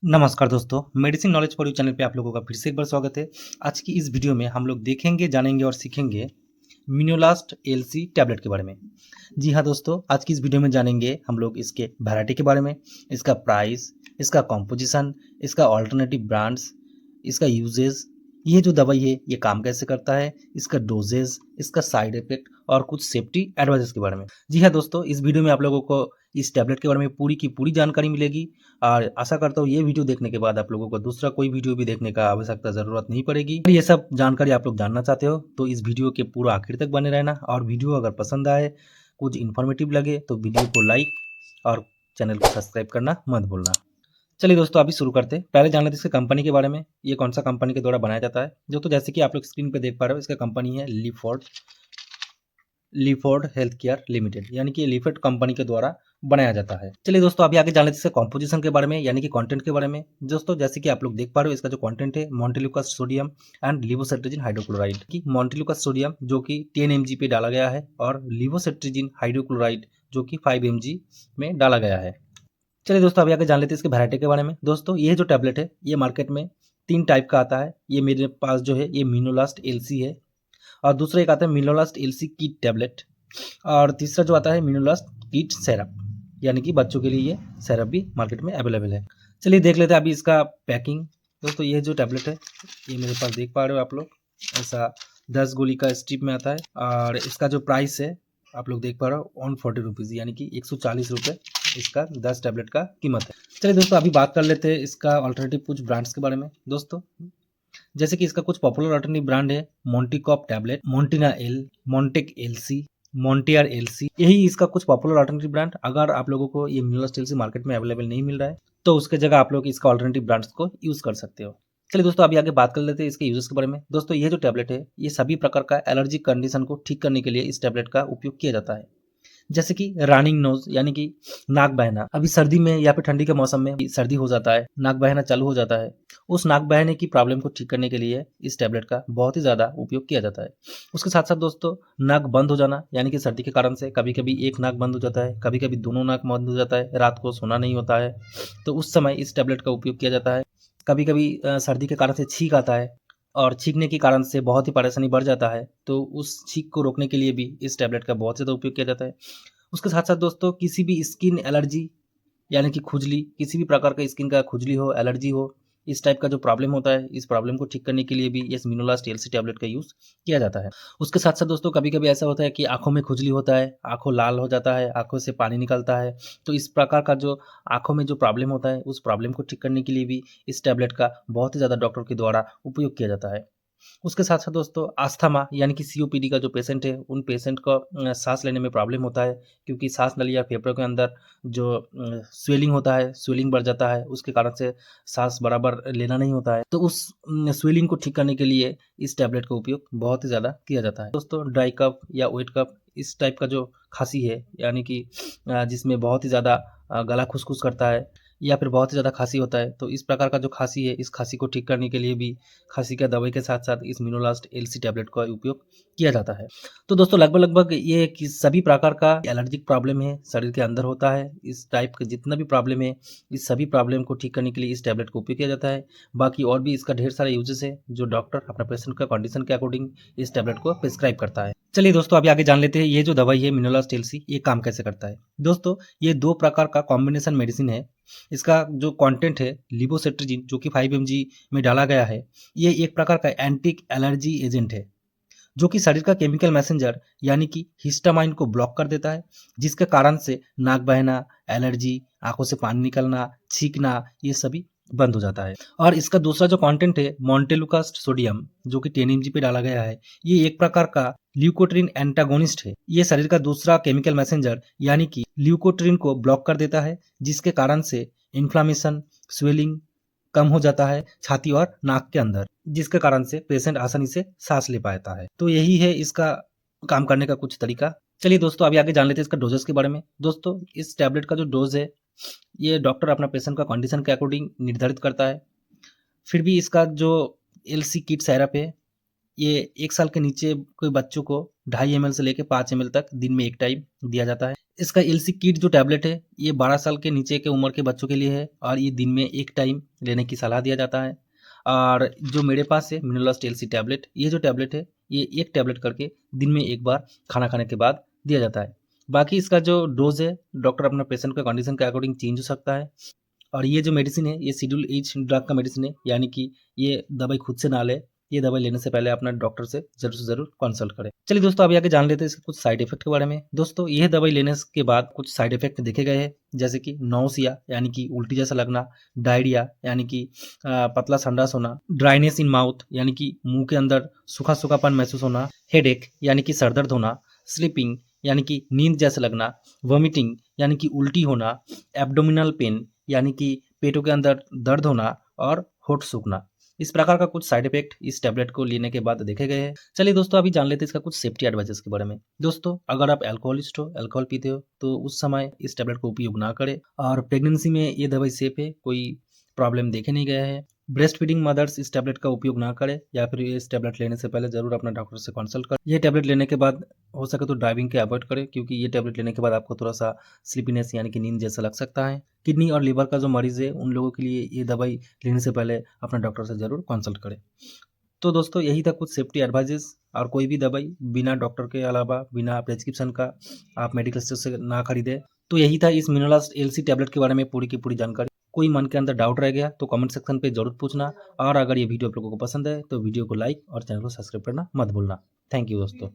नमस्कार दोस्तों, medicine knowledge for you channel पे आप लोगों का फिर से एक बार स्वागत है। आज की इस वीडियो में हम लोग देखेंगे, जानेंगे और सीखेंगे मिनोलास्ट एलसी टैबलेट के बारे में। जी हाँ दोस्तों, आज की इस वीडियो में जानेंगे हम लोग इसके वैरायटी के बारे में, इसका प्राइस, इसका कॉम्पोजिशन, इसका ऑल्टरनेटिव ब्रांड्स, इसका यूजेस, ये जो दवाई है ये काम कैसे करता है, इसका डोजेज, इसका साइड इफेक्ट और कुछ सेफ्टी एडवाइजेस के बारे में। जी हाँ दोस्तों, इस वीडियो में आप लोगों को इस टैबलेट के बारे में पूरी की पूरी जानकारी मिलेगी और आशा करता हूँ ये वीडियो देखने के बाद आप लोगों को दूसरा कोई वीडियो भी देखने का आवश्यकता ज़रूरत नहीं पड़ेगी। ये सब जानकारी आप लोग जानना चाहते हो तो इस वीडियो के पूरा आखिर तक बने रहना, और वीडियो अगर पसंद आए, कुछ इन्फॉर्मेटिव लगे तो वीडियो को लाइक और चैनल को सब्सक्राइब करना मत भूलना। चलिए दोस्तों, अभी शुरू करते हैं। पहले जान लेते हैं इसके कंपनी के बारे में, ये कौन सा कंपनी के द्वारा बनाया जाता है। जो तो जैसे कि आप लोग स्क्रीन पे देख पा रहे हो, इसका कंपनी है लीफोर्ड हेल्थ केयर लिमिटेड, यानी कि लीफोर्ड कंपनी के द्वारा बनाया जाता है। चलिए दोस्तों, अभी आगे जान लेते हैं इसके कॉम्पोजिशन के बारे में, यानी कि कंटेंट के बारे में। दोस्तों जैसे कि आप लोग देख पा रहे हो, इसका जो कंटेंट है मोंटेलुकास सोडियम एंड लिवोसेट्रिजिन हाइड्रोक्लोराइड की मोंटेलुकास सोडियम जो कि 10 mg पे डाला गया है, और लिवोसेट्रिजिन हाइड्रोक्लोराइड जो कि 5 mg में डाला गया है। चलिए दोस्तों, अभी आगे जान लेते हैं इसके वैरायटी के बारे में। दोस्तों ये जो टैबलेट है ये मार्केट में 3 टाइप का आता है। ये मेरे पास जो है ये मिनोलास्ट एलसी है, और दूसरा एक आता है मिनोलास्ट एलसी किट टैबलेट, और तीसरा जो आता है मिनोलास्ट किट सिरप, यानी कि बच्चों के लिए ये सिरप भी मार्केट में अवेलेबल है। चलिए देख लेते हैं अभी इसका पैकिंग। दोस्तों ये जो टैबलेट है ये मेरे पास देख पा रहे हो आप लोग, ऐसा 10 गोली का स्ट्रिप में आता है, और इसका जो प्राइस है आप लोग देख पा रहे हो 140 रुपीज़, यानी कि 140 रुपये इसका 10 टैबलेट का कीमत है। चलिए दोस्तों, अभी बात कर लेते हैं इसका अल्टरनेटिव कुछ ब्रांड्स के बारे में। दोस्तों जैसे कि इसका कुछ पॉपुलर अल्टरनेटिव ब्रांड है Monticope tablet, Montina L, Montek LC, Montair LC, यही इसका कुछ पॉपुलर अल्टरनेटिव ब्रांड। अगर आप लोगों को ये मिनोलास्ट एलसी मार्केट में अवेलेबल नहीं मिल रहा है तो उसके जगह आप लोग इसका अल्टरनेटिव ब्रांड्स को यूज कर सकते हो। चलिए दोस्तों, अभी आगे बात कर लेते हैं इसके यूजेस के बारे में। दोस्तों ये जो टैबलेट है ये सभी प्रकार का एलर्जी कंडीशन को ठीक करने के लिए इस टैबलेट का उपयोग किया जाता है। जैसे कि रनिंग नोज, यानी कि नाक बहना, अभी सर्दी में या फिर ठंडी के मौसम में सर्दी हो जाता है, नाक बहना चालू हो जाता है, उस नाक बहने की प्रॉब्लम को ठीक करने के लिए इस टैबलेट का बहुत ही ज़्यादा उपयोग किया जाता है। उसके साथ साथ दोस्तों नाक बंद हो जाना, यानी कि सर्दी के कारण से कभी कभी एक नाक बंद हो जाता है, कभी कभी दोनों नाक बंद हो जाता है, रात को सोना नहीं होता है, तो उस समय इस टैबलेट का उपयोग किया जाता है। कभी कभी सर्दी के कारण से छींक आता है, और छींकने के कारण से बहुत ही परेशानी बढ़ जाता है, तो उस छींक को रोकने के लिए भी इस टैबलेट का बहुत ज़्यादा उपयोग किया जाता है। उसके साथ साथ दोस्तों किसी भी स्किन एलर्जी, यानी कि खुजली, किसी भी प्रकार का स्किन का खुजली हो, एलर्जी हो, इस टाइप का जो प्रॉब्लम होता है, इस प्रॉब्लम को ठीक करने के लिए भी इस मिनोलास्ट एलसी टैबलेट का यूज़ किया जाता है। उसके साथ साथ दोस्तों कभी कभी ऐसा होता है कि आंखों में खुजली होता है, आंखों लाल हो जाता है, आंखों से पानी निकलता है, तो इस प्रकार का जो आंखों में जो प्रॉब्लम होता है उस प्रॉब्लम को ठीक करने के लिए भी इस टैबलेट का बहुत ही ज़्यादा डॉक्टर के द्वारा उपयोग किया जाता है। उसके साथ साथ दोस्तों अस्थमा, यानी कि सीओपीडी का जो पेशेंट है, उन पेशेंट को सांस लेने में प्रॉब्लम होता है, क्योंकि सांस नली या फेफड़ों के अंदर जो स्वेलिंग होता है, स्वेलिंग बढ़ जाता है, उसके कारण से सांस बराबर लेना नहीं होता है, तो उस स्वेलिंग को ठीक करने के लिए इस टैबलेट का उपयोग बहुत ही ज़्यादा किया जाता है। दोस्तों ड्राई कफ या वेट कफ, इस टाइप का जो खांसी है, यानी कि जिसमें बहुत ही ज़्यादा गला खुसखुस करता है या फिर बहुत ही ज़्यादा खांसी होता है, तो इस प्रकार का जो खांसी है, इस खांसी को ठीक करने के लिए भी खांसी का दवाई के साथ साथ इस मिनोलास्ट एलसी टैबलेट का उपयोग किया जाता है। तो दोस्तों लगभग लगभग ये कि सभी प्रकार का एलर्जिक प्रॉब्लम है शरीर के अंदर होता है, इस टाइप के जितना भी प्रॉब्लम है, इस सभी प्रॉब्लम को ठीक करने के लिए इस टैबलेट का उपयोग किया जाता है। बाकी और भी इसका ढेर सारे यूजेस है जो डॉक्टर अपना पेशेंट का कंडीशन के अकॉर्डिंग इस टैबलेट को प्रिस्क्राइब करता है। चलिए दोस्तों, अभी आगे जान लेते हैं ये जो दवाई है मिनोलास्ट एलसी ये काम कैसे करता है। दोस्तों ये 2 प्रकार का कॉम्बिनेशन मेडिसिन है। इसका जो कंटेंट है लिवोसेट्रिजिन जो कि 5 mg में डाला गया है, ये एक प्रकार का एंटी एलर्जी एजेंट है जो कि शरीर का केमिकल मैसेंजर यानी कि हिस्टामाइन को ब्लॉक कर देता है, जिसके कारण से नाक बहना, एलर्जी, आंखों से पानी निकलना, छींकना, ये सभी बंद हो जाता है। और इसका दूसरा जो कंटेंट है मोंटेलुकास्ट सोडियम जो कि 10 mg पे डाला गया है, ये एक प्रकार का ल्यूकोट्रिन एंटागोनिस्ट है। ये शरीर का दूसरा केमिकल मैसेंजर यानी कि ल्यूकोट्रिन को ब्लॉक कर देता है, जिसके कारण से इन्फ्लामेशन, स्वेलिंग कम हो जाता है छाती और नाक के अंदर, जिसके कारण से पेशेंट आसानी से सांस ले पाता है। तो यही है इसका काम करने का कुछ तरीका। चलिए दोस्तों, अभी आगे जान लेते हैं इसका डोजेस के बारे में। दोस्तों इस टैबलेट का जो डोज है ये डॉक्टर अपना पेशेंट का कंडीशन के अकॉर्डिंग निर्धारित करता है। फिर भी इसका जो एलसी किट सिरप है ये 1 साल के नीचे कोई बच्चों को 2.5 ml से लेकर 5 ml तक दिन में 1 टाइम दिया जाता है। इसका एलसी किट जो टैबलेट है ये 12 साल के नीचे के उम्र के बच्चों के लिए है और ये दिन में 1 टाइम लेने की सलाह दिया जाता है। और जो मेरे पास है मिनोलास्ट एलसी टैबलेट, ये जो टैबलेट है ये 1 टैबलेट करके दिन में 1 बार खाना खाने के बाद दिया जाता है। बाकी इसका जो डोज़ है डॉक्टर अपना पेशेंट का कंडीशन के अकॉर्डिंग चेंज हो सकता है। और ये जो मेडिसिन है ये शेड्यूल एच ड्रग का मेडिसिन है, यानी कि ये दवाई खुद से ना लें। ये दवाई लेने से पहले अपना डॉक्टर से ज़रूर कंसल्ट करें। चलिए दोस्तों अभी आगे जान लेते हैं इसके कुछ साइड इफ़ेक्ट के बारे में। दोस्तों यह दवाई लेने के बाद कुछ साइड इफ़ेक्ट देखे गए हैं, जैसे कि नौसिया यानी कि उल्टी जैसा लगना, डायरिया यानी कि पतला संडास होना, ड्राइनेस इन माउथ यानी कि मुँह के अंदर सूखा-सूखापन महसूस होना, हेडेक यानी कि सर दर्द होना, स्लीपिंग यानी कि नींद जैसा लगना, वोमिटिंग यानी कि उल्टी होना, एब्डोमिनल पेन यानी कि पेटों के अंदर दर्द होना और होंठ सूखना। इस प्रकार का कुछ साइड इफेक्ट इस टैबलेट को लेने के बाद देखे गए हैं। चलिए दोस्तों अभी जान लेते हैं इसका कुछ सेफ्टी एडवाइजेस के बारे में। दोस्तों अगर आप अल्कोहलिस्ट हो, अल्कोहल पीते हो तो उस समय इस टैबलेट को उपयोग ना करें। और प्रेगनेंसी में ये दवाई सेफ है, कोई प्रॉब्लम देखे नहीं गया है। ब्रेस्ट फीडिंग मदर्स इस टैबलेट का उपयोग ना करें, या फिर इस टैबलेट लेने से पहले जरूर अपना डॉक्टर से कंसल्ट करें। ये टैबलेट लेने के बाद हो सके तो ड्राइविंग के अवॉइड करें, क्योंकि ये टैबलेट लेने के बाद आपको थोड़ा सा स्लीपीनेस यानी कि नींद जैसा लग सकता है। किडनी और लीवर का जो मरीज़ है उन लोगों के लिए ये दवाई लेने से पहले अपना डॉक्टर से ज़रूर कंसल्ट करें। तो दोस्तों यही था कुछ सेफ्टी एडवाइजेस। और कोई भी दवाई बिना डॉक्टर के अलावा बिना प्रेस्क्रिप्शन का आप मेडिकल स्टोर से ना खरीदें। तो यही था इस मिनोलास्ट एलसी टैबलेट के बारे में पूरी की पूरी जानकारी। कोई मन के अंदर डाउट रह गया तो कमेंट सेक्शन पे ज़रूर पूछना। और अगर ये वीडियो आप लोगों को पसंद है तो वीडियो को लाइक और चैनल को सब्सक्राइब करना मत भूलना। थैंक यू दोस्तों।